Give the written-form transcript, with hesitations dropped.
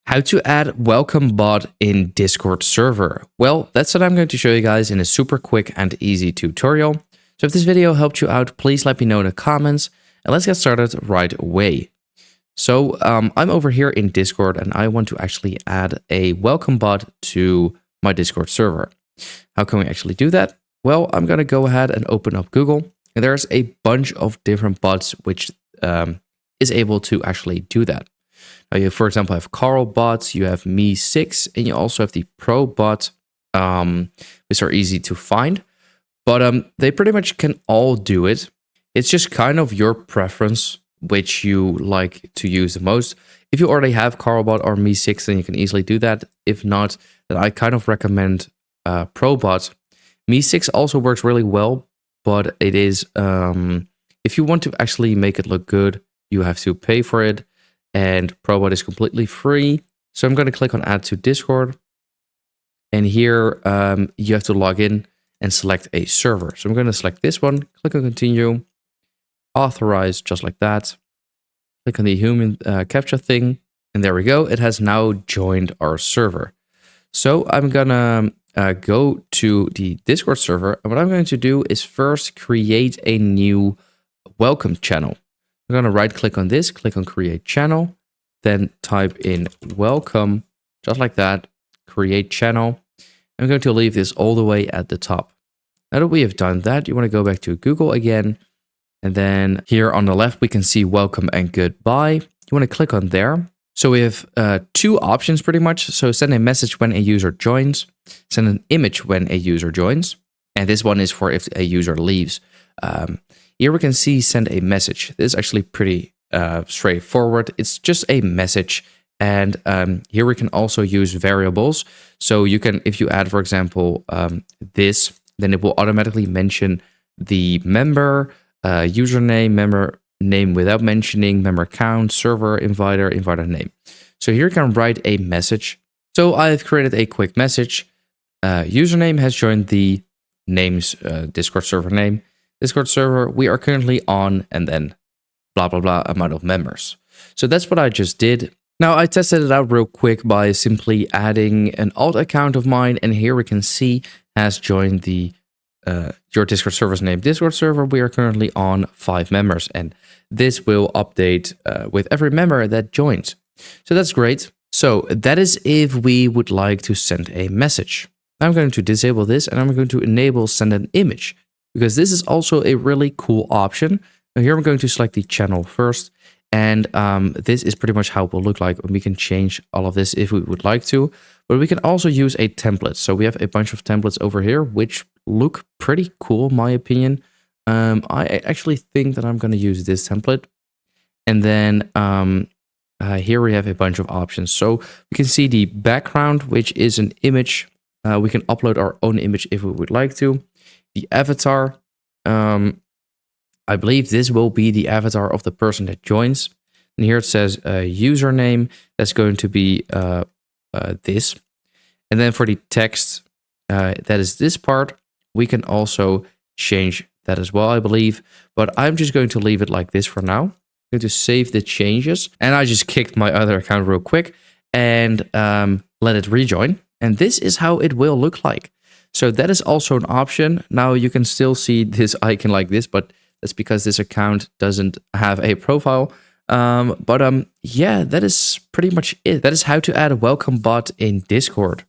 How to add welcome bot in Discord server. Well, that's what I'm going to show you guys in a super quick and easy tutorial. So if this video helped you out, please let me know in the comments and let's get started right away. So I'm over here in Discord and I want to actually add a welcome bot to my Discord server. How can we actually do that? Well, I'm going to go ahead and open up Google, and there's a bunch of different bots which is able to actually do that. Now you, for example, have Carl bots, you have Me6, and you also have the Pro bot, which are easy to find. But they pretty much can all do it. It's just kind of your preference which you like to use the most. If you already have Carlbot or Me6, then you can easily do that. If not, then I kind of recommend Probot. Me6 also works really well, but it is if you want to actually make it look good, you have to pay for it. And Probot is completely free. So I'm going to click on Add to Discord. And here you have to log in and select a server. So I'm going to select this one, click on Continue, Authorize, just like that. Click on the human captcha thing. And there we go. It has now joined our server. So I'm going to go to the Discord server. And what I'm going to do is first create a new welcome channel. I'm going to right click on this, click on create channel, then type in welcome, just like that, create channel. I'm going to leave this all the way at the top. Now that we have done that, you want to go back to Google again. And then here on the left, we can see welcome and goodbye. You want to click on there. So we have two options pretty much. So send a message when a user joins, send an image when a user joins. And this one is for if a user leaves. Here we can see send a message. This is actually pretty straightforward. It's just a message. And here we can also use variables. So you can, if you add, for example, this, then it will automatically mention the member, username, member name without mentioning, member count, server, inviter name. So here you can write a message. So I've created a quick message. Username has joined the name's Discord server name. Discord server, we are currently on, and then blah, blah, blah amount of members. So that's what I just did. Now I tested it out real quick by simply adding an alt account of mine. And here we can see has joined the your Discord server's name. Discord server, we are currently on 5 members. And this will update with every member that joins. So that's great. So that is if we would like to send a message. I'm going to disable this and I'm going to enable send an image, because this is also a really cool option. Now here I'm going to select the channel first. And this is pretty much how it will look like. We can change all of this if we would like to. But we can also use a template. So we have a bunch of templates over here, which look pretty cool, in my opinion. I actually think that I'm going to use this template. And then here we have a bunch of options. So we can see the background, which is an image. We can upload our own image if we would like to. The avatar, I believe this will be the avatar of the person that joins. And here it says username. That's going to be this. And then for the text, that is this part. We can also change that as well, I believe. But I'm just going to leave it like this for now. I'm going to save the changes. And I just kicked my other account real quick and let it rejoin. And this is how it will look like. So that is also an option. Now you can still see this icon like this, but that's because this account doesn't have a profile. Yeah, that is pretty much it. That is how to add a welcome bot in Discord.